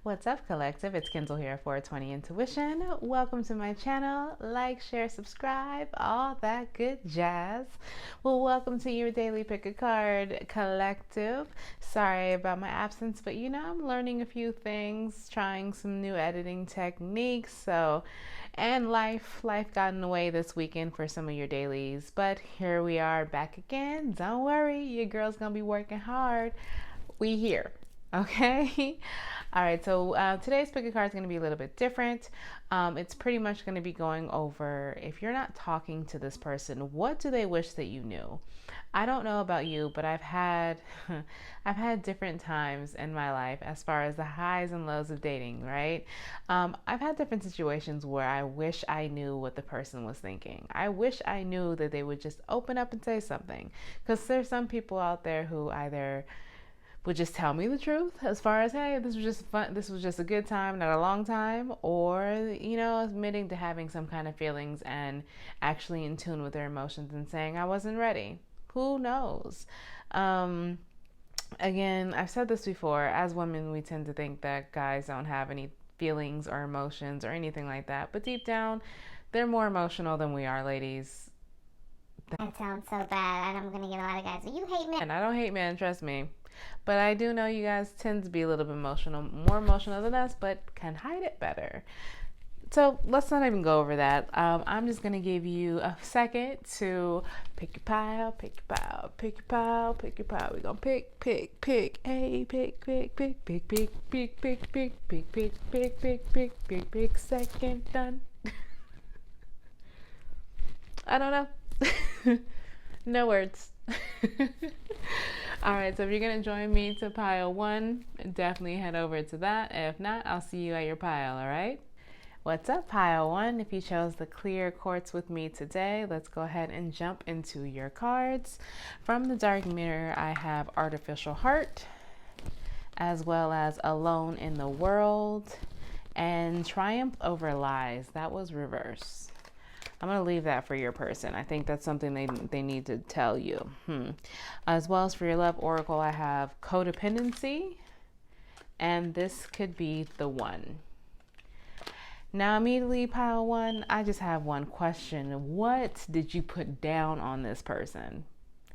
What's up, collective? It's Kendall here for 20 Intuition. Welcome to my channel. Like, share, subscribe, all that good jazz. Well, welcome to your daily pick a card collective. Sorry about my absence, but I'm learning a few things, trying some new editing techniques. And life got in the way this weekend for some of your dailies, but here we are back again. Don't worry, your girl's gonna be working hard. We here. Okay. All right. So today's pick a card is going to be a little bit different. It's pretty much going to be going over, if you're not talking to this person, what do they wish that you knew? I don't know about you, but I've had I've had different times in my life as far as the highs and lows of dating, right? I've had different situations where I wish I knew what the person was thinking. I wish I knew that they would just open up and say something, because there's some people out there who either would just tell me the truth as far as, hey, this was just fun, this was just a good time, not a long time, or admitting to having some kind of feelings and actually in tune with their emotions and saying I wasn't ready. Who knows? Again, I've said this before, as women we tend to think that guys don't have any feelings or emotions or anything like that, but deep down they're more emotional than we are, ladies. That sounds so bad, and I'm gonna get a lot of guys. You hate men. And I don't hate men, trust me. But I do know you guys tend to be a little bit emotional, more emotional than us, but can hide it better. So let's not even go over that. I'm just going to give you a second to pick your pile, pick your pile, pick your pile, pick your pile. We're going to pick, hey, pick, second done. I don't know. No words. All right, so if you're going to join me to pile one, definitely head over to that. If not, I'll see you at your pile, all right? What's up, pile one? If you chose the clear quartz with me today, let's go ahead and jump into your cards. From the dark mirror, I have Artificial Heart, as well as Alone in the World, and Triumph Over Lies. That was reverse. I'm going to leave that for your person. I think that's something they need to tell you. As well as for your love oracle, I have Codependency, and this could be the one. Now, immediately, pile one, I just have one question. What did you put down on this person?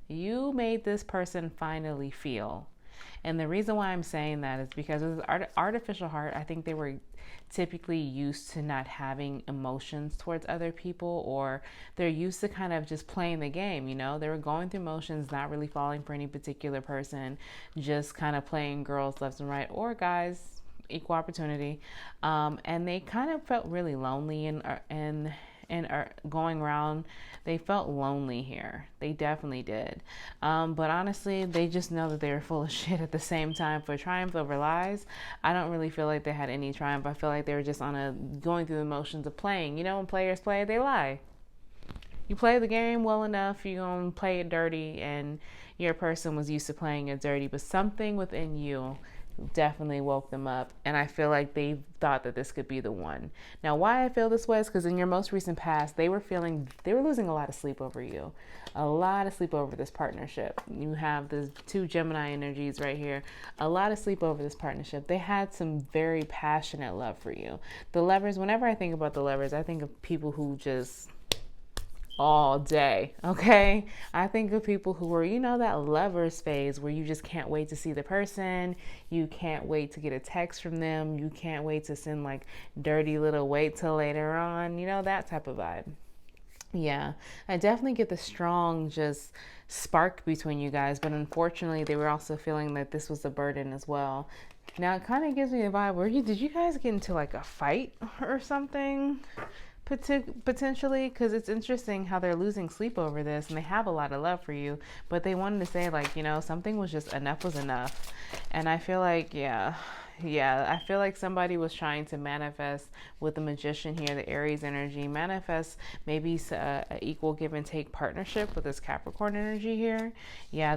You made this person finally feel. And the reason why I'm saying that is because with Artificial Heart, I think they were typically used to not having emotions towards other people, or they're used to kind of just playing the game. They were going through motions, not really falling for any particular person, just kind of playing girls left and right, or guys, equal opportunity. And they kind of felt really lonely and going around. They felt lonely here. They definitely did. But honestly, they just know that they were full of shit at the same time. For Triumph Over Lies, I don't really feel like they had any triumph. I feel like they were just going through the motions of playing. When players play, they lie. You play the game well enough, you're going to play it dirty, and your person was used to playing it dirty, but something within you definitely woke them up, and I feel like they thought that this could be the one. Now, why I feel this way is because in your most recent past, they were losing a lot of sleep over you, a lot of sleep over this partnership. You have the two Gemini energies right here, a lot of sleep over this partnership. They had some very passionate love for you. The Lovers, whenever I think about the Lovers, I think of people who just all day. Okay, I think of people who were that lovers phase where you just can't wait to see the person, you can't wait to get a text from them, you can't wait to send like dirty little wait till later on, that type of vibe. Yeah, I definitely get the strong just spark between you guys, but unfortunately they were also feeling that this was a burden as well. Now it kind of gives me a vibe where did you guys get into like a fight or something? Potentially, because it's interesting how they're losing sleep over this, and they have a lot of love for you, but they wanted to say like, something was just enough was enough. And I feel like, I feel like somebody was trying to manifest with the Magician here, the Aries energy, manifest maybe a equal give and take partnership with this Capricorn energy here. Yeah,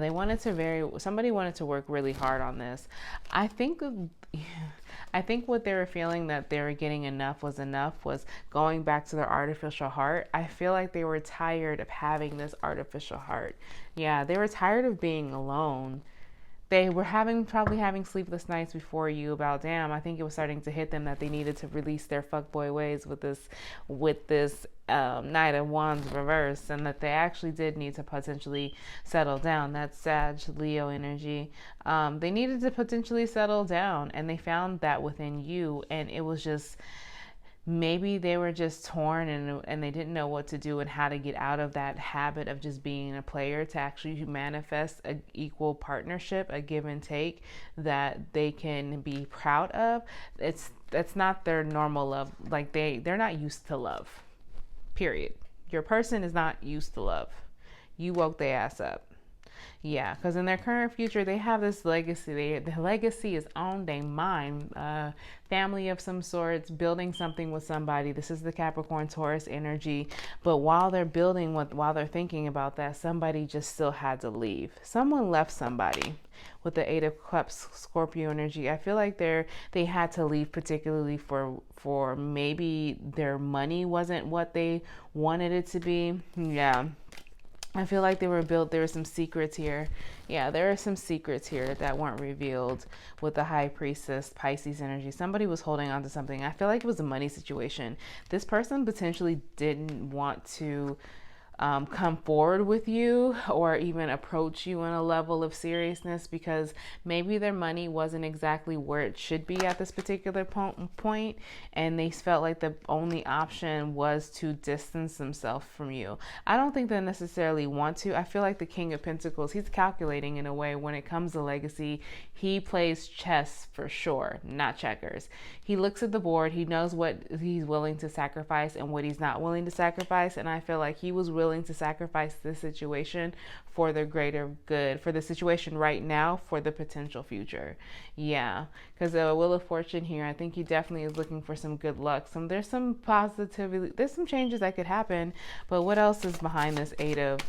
somebody wanted to work really hard on this. I think what they were feeling that they were getting enough was going back to their artificial heart. I feel like they were tired of having this artificial heart. Yeah, they were tired of being alone. they were probably having sleepless nights before you about, damn, I think it was starting to hit them that they needed to release their fuckboy ways with this Knight of Wands reverse, and that they actually did need to potentially settle down. That's Sag Leo energy. They needed to potentially settle down, and they found that within you, and it was just, maybe they were just torn, and they didn't know what to do and how to get out of that habit of just being a player to actually manifest an equal partnership, a give and take that they can be proud of. That's not their normal love. Like they're not used to love. Period. Your person is not used to love. You woke their ass up. Yeah, because in their current future, they have this legacy. The legacy is on their mind. Family of some sorts, building something with somebody. This is the Capricorn Taurus energy. But while they're while they're thinking about that, somebody just still had to leave. Someone left somebody. With the Eight of Cups, Scorpio energy, I feel like they had to leave, particularly for maybe their money wasn't what they wanted it to be. Yeah. I feel like there were some secrets here. Yeah, there are some secrets here that weren't revealed with the High Priestess, Pisces energy. Somebody was holding on to something. I feel like it was a money situation. This person potentially didn't want to come forward with you or even approach you in a level of seriousness because maybe their money wasn't exactly where it should be at this particular point, and they felt like the only option was to distance themselves from you. I don't think they necessarily want to. I feel like the King of Pentacles, he's calculating in a way when it comes to legacy. He plays chess for sure, not checkers. He looks at the board. He knows what he's willing to sacrifice and what he's not willing to sacrifice. And I feel like he was willing to sacrifice this situation for the greater good, for the situation right now, for the potential future. Yeah, because the Wheel of Fortune here, I think he definitely is looking for some good luck. There's some positivity. There's some changes that could happen. But what else is behind this Eight of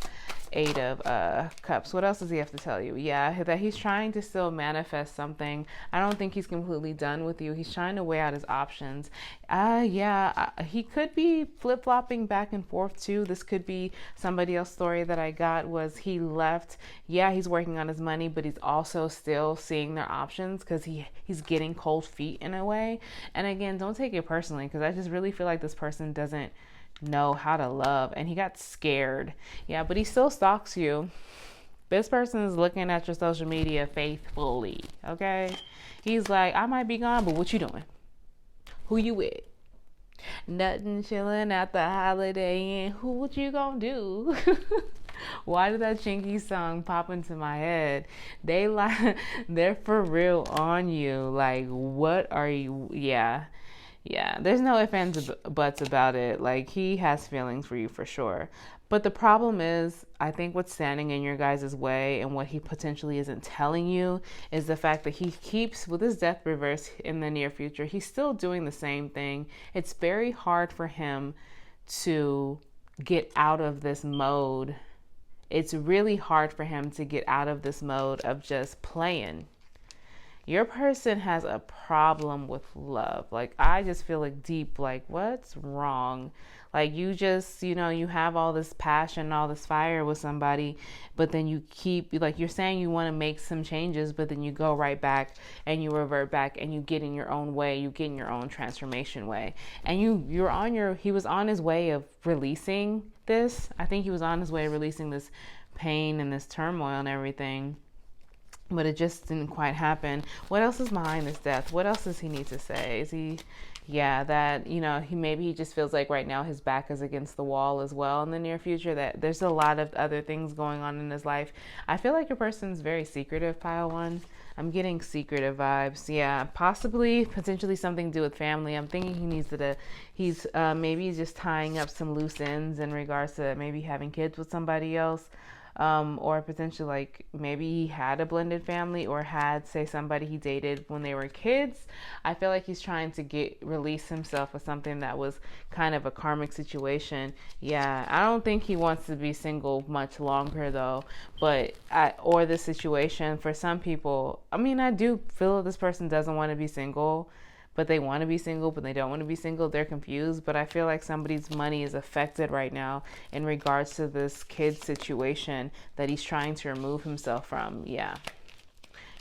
Cups? What else does he have to tell you? Yeah, that he's trying to still manifest something. I don't think he's completely done with you. He's trying to weigh out his options. He could be flip-flopping back and forth too. This could be somebody else's story that I got was he left. Yeah, he's working on his money, but he's also still seeing their options because he's getting cold feet in a way. And again, don't take it personally, because I just really feel like this person doesn't know how to love, and he got scared. Yeah, but he still stalks you. This person is looking at your social media faithfully. Okay, he's like, I might be gone, but what you doing? Who you with? Nothing, chilling at the Holiday Inn. Who, what you gonna do? Why did that Chinky song pop into my head? They're for real on you. Like, what are you? Yeah, there's no ifs, ands, buts about it. Like, he has feelings for you for sure. But the problem is, I think what's standing in your guys' way and what he potentially isn't telling you is the fact that he keeps, with his death reverse in the near future, he's still doing the same thing. It's very hard for him to get out of this mode. It's really hard for him to get out of this mode of just playing. Your person has a problem with love. Like, I just feel like deep, like, what's wrong? Like, you just, you have all this passion, all this fire with somebody, but then you keep, like, you're saying you want to make some changes, but then you go right back and you revert back and you get in your own way, you get in your own transformation way. And he was on his way of releasing this. I think he was on his way of releasing this pain and this turmoil and everything. But it just didn't quite happen. What else is behind this death? What else does he need to say? Is he, he just feels like right now his back is against the wall as well in the near future, that there's a lot of other things going on in his life. I feel like your person's very secretive, pile one. I'm getting secretive vibes. Yeah, potentially something to do with family. I'm thinking he's maybe just tying up some loose ends in regards to maybe having kids with somebody else. Or potentially like maybe he had a blended family or had, say, somebody he dated when they were kids. I feel like he's trying to release himself of something that was kind of a karmic situation. Yeah, I don't think he wants to be single much longer though, or the situation for some people. I mean, I do feel this person doesn't want to be single, but they want to be single, but they don't want to be single. They're confused. But I feel like somebody's money is affected right now in regards to this kid situation that he's trying to remove himself from. Yeah.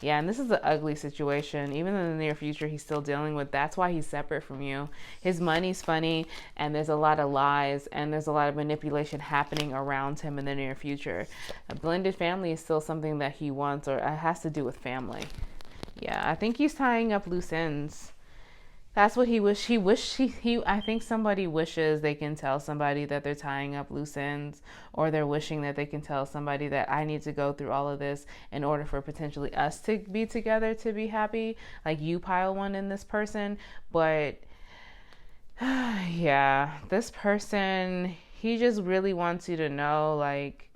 Yeah, and this is an ugly situation. Even in the near future, he's still dealing with. That's why he's separate from you. His money's funny, and there's a lot of lies, and there's a lot of manipulation happening around him in the near future. A blended family is still something that he wants, or it has to do with family. Yeah, I think he's tying up loose ends. That's what he wish. I think somebody wishes they can tell somebody that they're tying up loose ends, or they're wishing that they can tell somebody that I need to go through all of this in order for potentially us to be together to be happy. Like you pile one in this person, but yeah, this person, he just really wants you to know, like,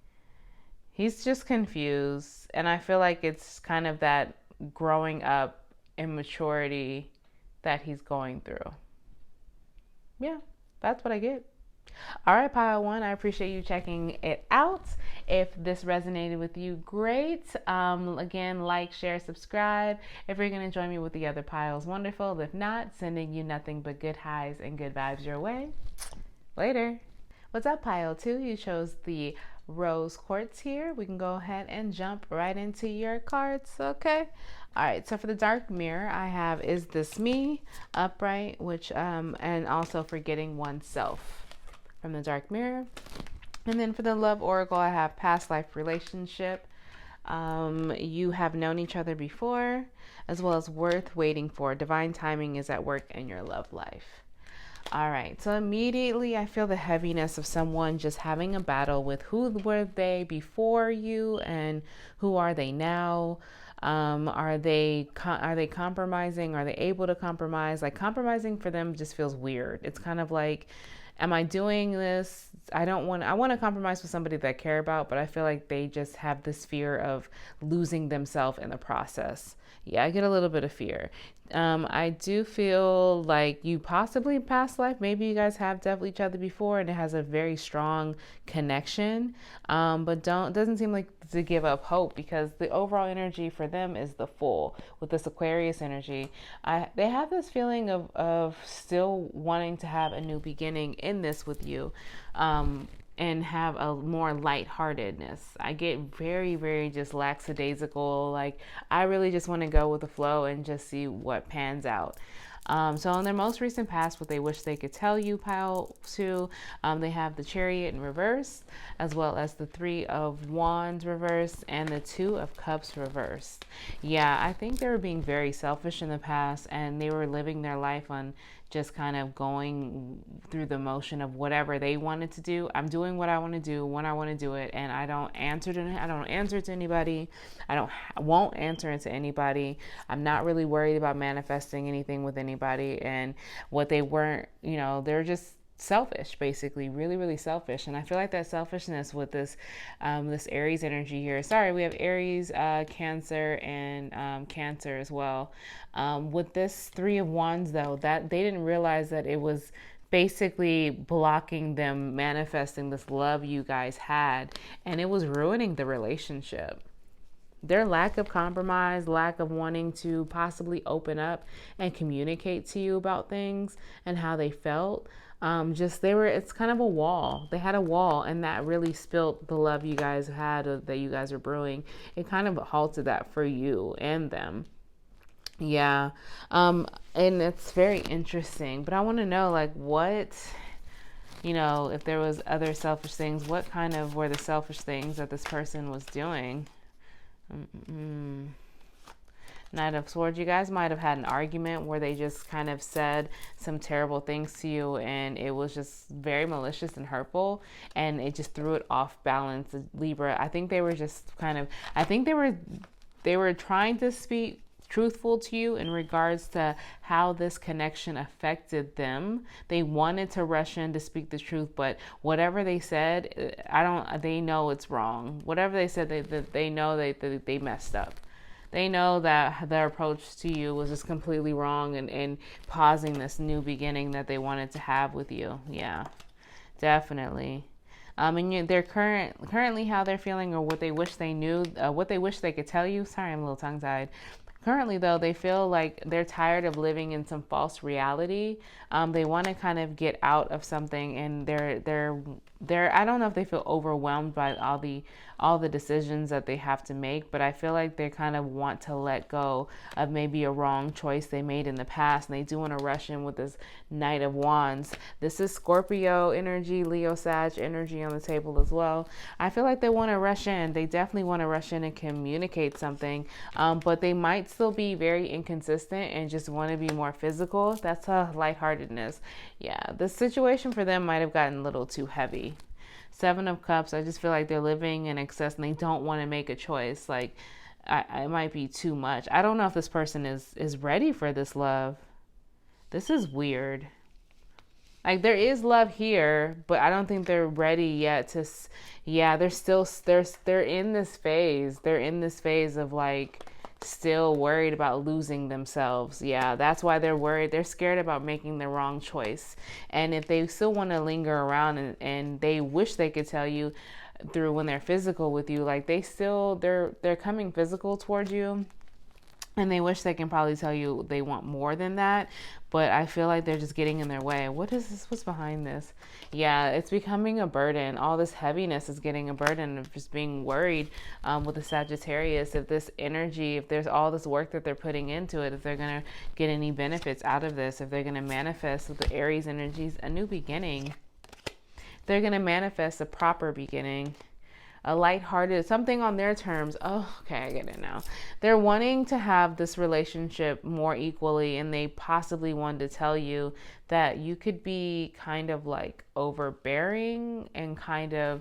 he's just confused, and I feel like it's kind of that growing up immaturity that he's going through. Yeah, that's what I get. All right, pile one, I appreciate you checking it out. If this resonated with you, great. Again, like, share, subscribe. If you're going to join me with the other piles, wonderful. If not, sending you nothing but good highs and good vibes your way. Later. What's up, pile two? You chose the rose quartz here. We can go ahead and jump right into your cards, okay? All right, so for the dark mirror, I have Is This Me, Upright, which and also Forgetting Oneself from the dark mirror. And then for the love oracle, I have Past Life Relationship. You have known each other before, as well as Worth Waiting For. Divine timing is at work in your love life. All right, so immediately I feel the heaviness of someone just having a battle with who were they before you and who are they now. Are they compromising? Are they able to compromise? Like, compromising for them just feels weird. It's kind of like, am I doing this? I want to compromise with somebody that I care about, but I feel like they just have this fear of losing themselves in the process. Yeah, I get a little bit of fear. I do feel like you possibly past life, maybe you guys have dealt with each other before and it has a very strong connection. But doesn't seem like to give up hope, because the overall energy for them is the Fool with this Aquarius energy. They have this feeling of still wanting to have a new beginning in this with you. And have a more lightheartedness. I get very, very just lackadaisical. Like, I really just want to go with the flow and just see what pans out. So in their most recent past, what they wish they could tell you, pile two, they have the Chariot in reverse, as well as the Three of Wands reverse and the Two of Cups reverse. Yeah, I think they were being very selfish in the past, and they were living their life on just kind of going through the motion of whatever they wanted to do. I'm doing what I want to do when I want to do it, and I don't answer to anybody. Won't answer it to anybody. I'm not really worried about manifesting anything with anybody. And what they weren't, they're just selfish, basically, really, really selfish. And I feel like that selfishness with this this Aries energy here. Sorry, we have Aries, Cancer, and Cancer as well. With this Three of Wands, though, that they didn't realize that it was basically blocking them manifesting this love you guys had, and it was ruining the relationship. Their lack of compromise, lack of wanting to possibly open up and communicate to you about things and how they felt. It's kind of a wall. They had a wall, and that really spilt the love you guys had, that you guys were brewing. It kind of halted that for you and them. Yeah. And it's very interesting, but I want to know, like, what, if there was other selfish things, what kind of were the selfish things that this person was doing? Knight of Swords, you guys might have had an argument where they just kind of said some terrible things to you, and it was just very malicious and hurtful, and it just threw it off balance. Libra, I think they were just they were trying to speak truthful to you in regards to how this connection affected them. They wanted to rush in to speak the truth, but whatever they said, they know it's wrong. Whatever they said, they know they messed up. They know that their approach to you was just completely wrong, and pausing this new beginning that they wanted to have with you. Yeah, definitely. And they're currently how they're feeling, or what they wish they knew, what they wish they could tell you. Sorry, I'm a little tongue-tied. Currently, though, they feel like they're tired of living in some false reality. They want to kind of get out of something, and they're. I don't know if they feel overwhelmed by all the decisions that they have to make, but I feel like they kind of want to let go of maybe a wrong choice they made in the past, and they do want to rush in with this Knight of Wands. This is Scorpio energy, Leo, Sag energy on the table as well. I feel like they want to rush in. They definitely want to rush in and communicate something, but they might still be very inconsistent and just want to be more physical. That's a lightheartedness. Yeah, the situation for them might have gotten a little too heavy. Seven of Cups, I just feel like they're living in excess and they don't want to make a choice. Like, it might be too much. I don't know if this person is ready for this love. This is weird. Like, there is love here, but I don't think they're ready yet to. Yeah, they're in this phase. They're in this phase of like still worried about losing themselves. Yeah, that's why they're worried. They're scared about making the wrong choice. And if they still want to linger around and they wish they could tell you through when they're physical with you, like they're coming physical towards you. And they wish they can probably tell you they want more than that. But I feel like they're just getting in their way. What is this? What's behind this? Yeah, it's becoming a burden. All this heaviness is getting a burden of just being worried with the Sagittarius. If this energy, if there's all this work that they're putting into it, if they're going to get any benefits out of this, if they're going to manifest with the Aries energies, a new beginning. They're going to manifest a proper beginning. A lighthearted, something on their terms. Oh, okay, I get it now. They're wanting to have this relationship more equally, and they possibly want to tell you that you could be kind of like overbearing and kind of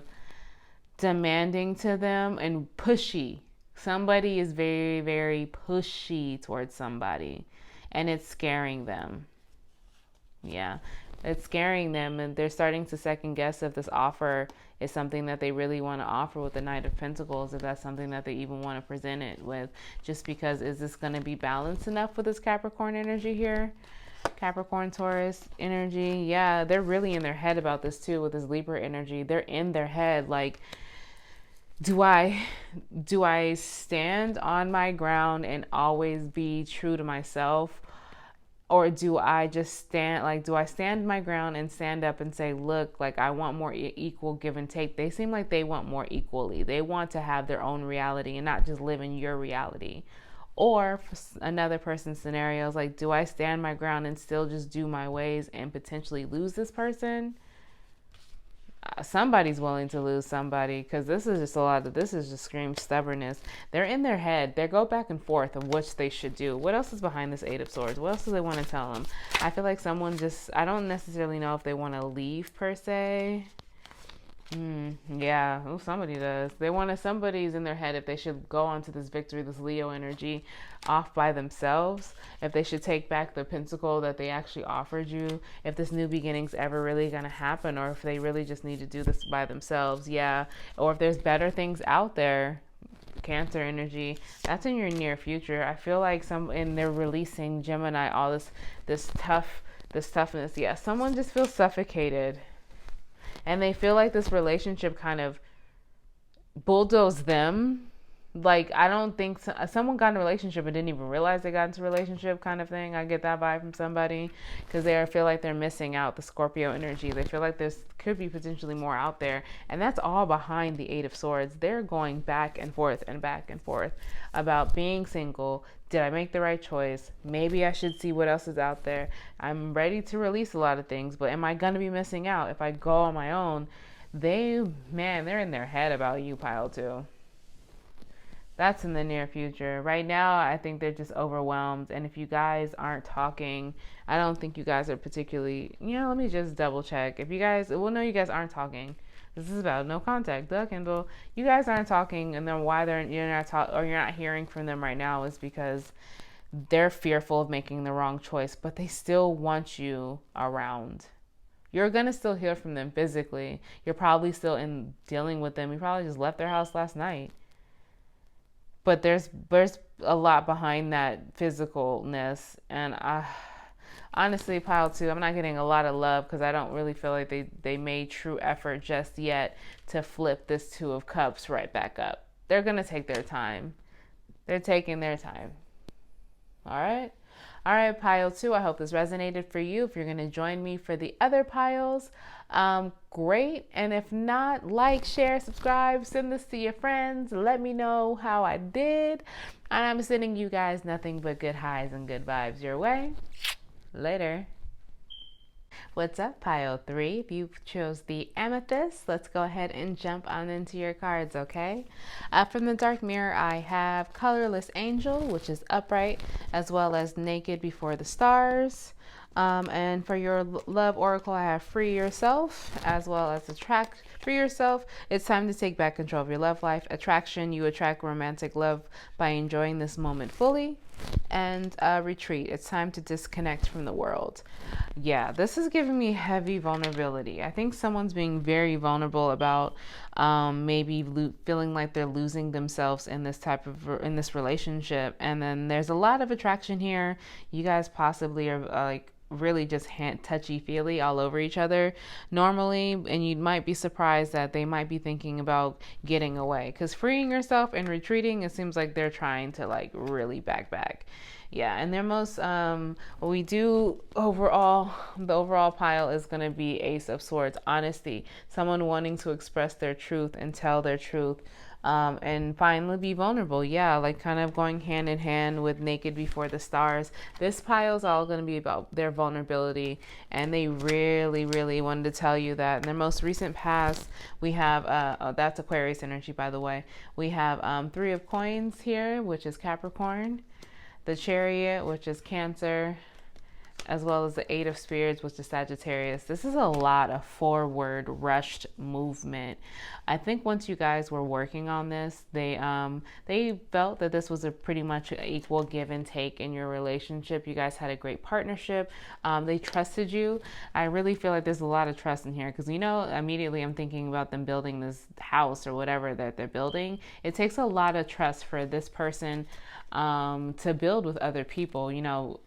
demanding to them and pushy. Somebody is very, very pushy towards somebody, and it's scaring them. Yeah, it's scaring them, and they're starting to second guess if this offer is something that they really want to offer with the Knight of Pentacles, if that's something that they even want to present it with, just because is this going to be balanced enough with this Capricorn energy here? Capricorn, Taurus energy. Yeah, they're really in their head about this too with this Libra energy. They're in their head like, do I stand on my ground and always be true to myself? Or do I just do I stand my ground and stand up and say, look, like I want more equal give and take? They seem like they want more equally. They want to have their own reality and not just live in your reality. Or another person's scenario is like, do I stand my ground and still just do my ways and potentially lose this person? Somebody's willing to lose somebody, because this is just screams stubbornness. They're in their head. They go back and forth of which they should do. What else is behind this Eight of Swords? What else do they want to tell them? I feel like someone I don't necessarily know if they want to leave per se. Yeah, somebody does. Somebody's in their head if they should go on to this victory, this Leo energy, off by themselves. If they should take back the pentacle that they actually offered you. If this new beginning's ever really going to happen, or if they really just need to do this by themselves. Yeah. Or if there's better things out there. Cancer energy, that's in your near future. I feel like they're releasing Gemini, all this toughness. Yeah, someone just feels suffocated. And they feel like this relationship kind of bulldozed them. Like, I don't think someone got in a relationship and didn't even realize they got into a relationship kind of thing. I get that vibe from somebody, because they feel like they're missing out the Scorpio energy. They feel like there could be potentially more out there. And that's all behind the Eight of Swords. They're going back and forth about being single. Did I make the right choice? Maybe I should see what else is out there. I'm ready to release a lot of things, but am I going to be missing out if I go on my own? They're in their head about you, pile 2. That's in the near future. Right now, I think they're just overwhelmed. And if you guys aren't talking, I don't think you guys are particularly, let me just double check. You guys aren't talking. This is about no contact. Duh, Kendall. You guys aren't talking, and then why you're not hearing from them right now is because they're fearful of making the wrong choice, but they still want you around. You're going to still hear from them physically. You're probably still dealing with them. You probably just left their house last night. But there's a lot behind that physicalness. And honestly, pile 2, I'm not getting a lot of love, because I don't really feel like they made true effort just yet to flip this Two of Cups right back up. They're going to take their time. They're taking their time. All right. All right, pile 2. I hope this resonated for you. If you're going to join me for the other piles, great. And if not, like, share, subscribe, send this to your friends. Let me know how I did. And I'm sending you guys nothing but good highs and good vibes your way. Later. What's up, pile 3? If you chose the amethyst, let's go ahead and jump on into your cards, okay? From the dark mirror, I have colorless angel, which is upright, as well as naked before the stars. And for your love oracle, I have free yourself, as well as attract. Free yourself. It's time to take back control of your love life. Attraction, you attract romantic love by enjoying this moment fully. And retreat, it's time to disconnect from the world. Yeah, this is giving me heavy vulnerability. I think someone's being very vulnerable about maybe feeling like they're losing themselves in this relationship. And then there's a lot of attraction here. You guys possibly are like really just touchy-feely all over each other normally, and you might be surprised that they might be thinking about getting away, because freeing yourself and retreating, it seems like they're trying to like really back. Yeah, and their most what we do overall, the overall pile is going to be Ace of Swords, honesty, someone wanting to express their truth and tell their truth. And finally be vulnerable. Yeah, like kind of going hand in hand with naked before the stars. This pile is all going to be about their vulnerability, and they really wanted to tell you that. In their most recent past, we have that's Aquarius energy, by the way. We have 3 of coins here, which is Capricorn, the Chariot, which is Cancer, as well as the 8 of Spears, which is Sagittarius. This is a lot of forward rushed movement. I think once you guys were working on this, they felt that this was a pretty much equal give and take in your relationship. You guys had a great partnership. They trusted you. I really feel like there's a lot of trust in here, because immediately I'm thinking about them building this house or whatever that they're building. It takes a lot of trust for this person to build with other people.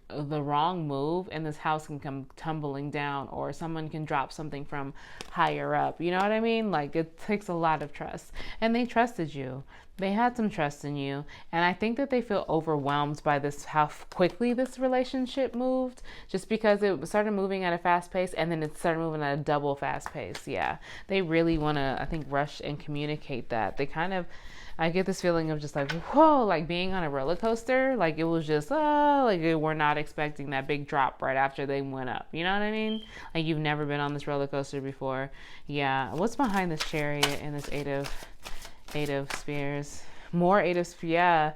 The wrong move and this house can come tumbling down, or someone can drop something from higher up. You know what I mean? Like, it takes a lot of trust, and they trusted you. They had some trust in you, and I think that they feel overwhelmed by this, how quickly this relationship moved, just because it started moving at a fast pace, and then it started moving at a double fast pace. Yeah, they really want to, I think, rush and communicate that. I get this feeling of just like, whoa, like being on a roller coaster. Like it was just, like we're not expecting that big drop right after they went up. You know what I mean? Like you've never been on this roller coaster before. Yeah. What's behind this Chariot and this eight of Spears? More 8 of Spears.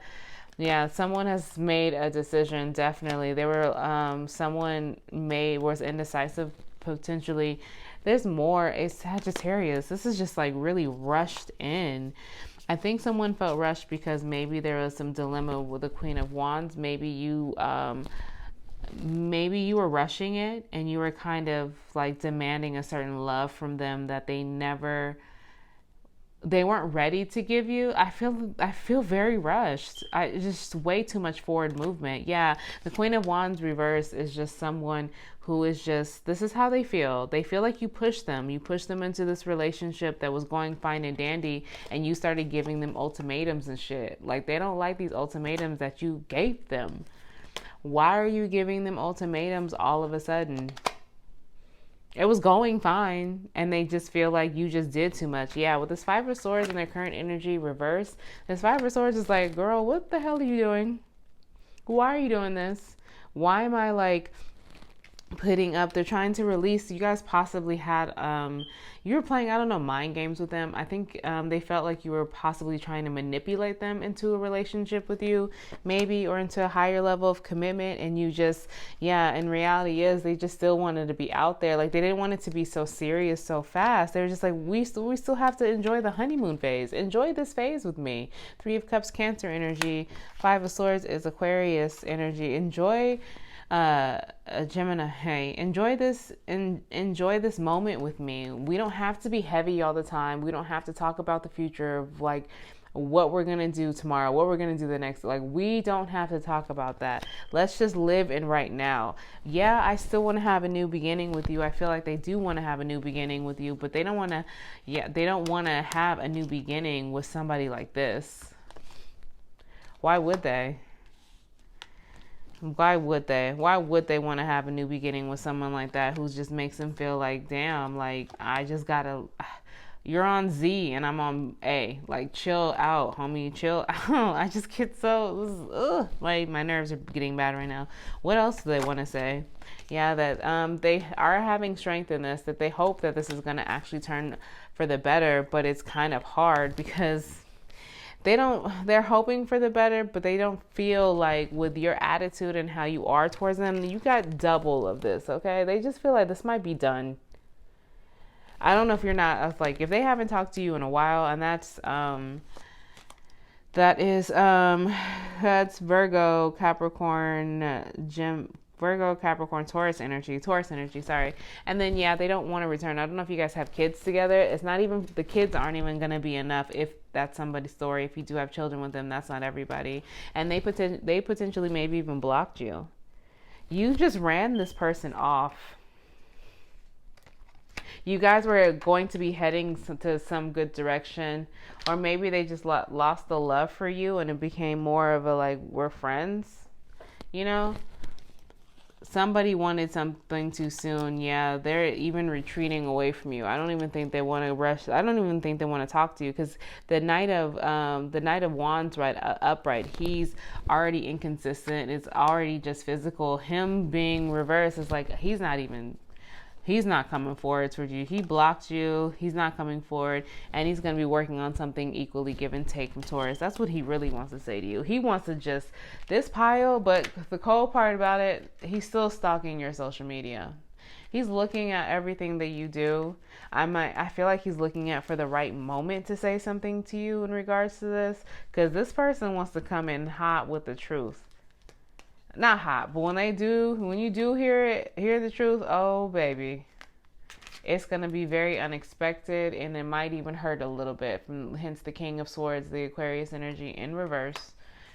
Yeah. Someone has made a decision. Definitely. Someone was indecisive potentially. There's more. It's Sagittarius. This is just like really rushed in. I think someone felt rushed because maybe there was some dilemma with the Queen of Wands. Maybe you were rushing it, and you were kind of like demanding a certain love from them that they weren't ready to give you. I feel very rushed. Just way too much forward movement. Yeah, the Queen of Wands reverse is just someone who is just, this is how they feel. They feel like you pushed them. You pushed them into this relationship that was going fine and dandy, and you started giving them ultimatums and shit. Like, they don't like these ultimatums that you gave them. Why are you giving them ultimatums all of a sudden? It was going fine, and they just feel like you just did too much. Yeah, with this 5 of Swords and their current energy reverse, this 5 of Swords is like, girl, what the hell are you doing? Why are you doing this? Why am I like putting up? They're trying to release. You guys possibly had you were playing, I don't know, mind games with them. I think they felt like you were possibly trying to manipulate them into a relationship with you, maybe, or into a higher level of commitment. And you just, yeah, and reality is they just still wanted to be out there. Like, they didn't want it to be so serious so fast. They were just like, we still have to enjoy the honeymoon phase. Enjoy this phase with me. 3 of Cups, Cancer energy. 5 of Swords is Aquarius energy. Enjoy Gemini, hey, enjoy this moment with me. We don't have to be heavy all the time. We don't have to talk about the future of like what we're gonna do tomorrow, what we're gonna do the next. Like, we don't have to talk about that. Let's just live in right now. Yeah, I still want to have a new beginning with you. I feel like they do want to have a new beginning with you, but they don't want to have a new beginning with somebody like this. Why would they? Why would they? Why would they want to have a new beginning with someone like that who just makes them feel like, damn, like I just gotta, you're on Z and I'm on A. Like, chill out, homie, chill out. I just get so, like my nerves are getting bad right now. What else do they want to say? Yeah, that they are having strength in this, that they hope that this is going to actually turn for the better, but it's kind of hard because they're hoping for the better, but they don't feel like with your attitude and how you are towards them, you got double of this, okay? They just feel like this might be done. I don't know if you're not, like, if they haven't talked to you in a while, and that's Virgo, Capricorn, Virgo, Capricorn, Taurus energy, sorry. And then, yeah, they don't want to return. I don't know if you guys have kids together. It's not even, the kids aren't even going to be enough if that's somebody's story. If you do have children with them, that's not everybody. And they potentially maybe even blocked you. You just ran this person off. You guys were going to be heading to some good direction, or maybe they just lost the love for you and it became more of a like, we're friends, you know? Somebody wanted something too soon. Yeah, they're even retreating away from you. I don't even think they want to rush. I don't even think they want to talk to you because the Knight of Wands upright. He's already inconsistent. It's already just physical. Him being reversed is like he's not coming forward towards you. He blocked you. He's not coming forward. And he's going to be working on something equally give and take from Taurus. That's what he really wants to say to you. He wants to just, this pile, but the cold part about it, he's still stalking your social media. He's looking at everything that you do. I feel like he's looking at for the right moment to say something to you in regards to this. Because this person wants to come in hot with the truth. Not hot, but when you do hear the truth, oh baby, it's going to be very unexpected and it might even hurt a little bit. Hence the King of Swords, the Aquarius energy in reverse.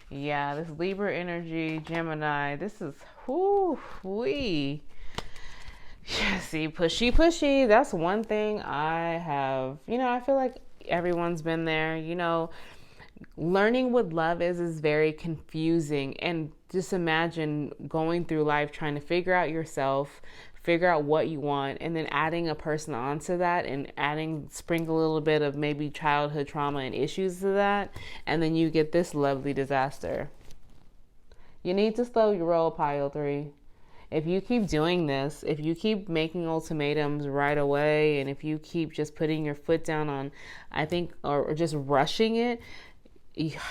Yeah, this Libra energy, Gemini, this is whoo-wee. Yeah, see, pushy. That's one thing I have, I feel like everyone's been there, learning what love is very confusing. And just imagine going through life trying to figure out yourself, figure out what you want, and then adding a person onto that and sprinkle a little bit of maybe childhood trauma and issues to that, and then you get this lovely disaster. You need to slow your roll, pile 3. If you keep doing this, if you keep making ultimatums right away, and if you keep just putting your foot down on, or just rushing it,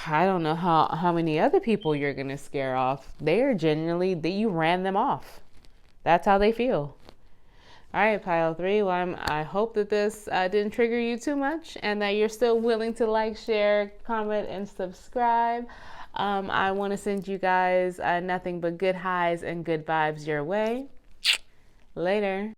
I don't know how many other people you're going to scare off. They are genuinely, you ran them off. That's how they feel. All right, pile 3. Well, I hope that this didn't trigger you too much and that you're still willing to like, share, comment, and subscribe. I want to send you guys nothing but good highs and good vibes your way. Later.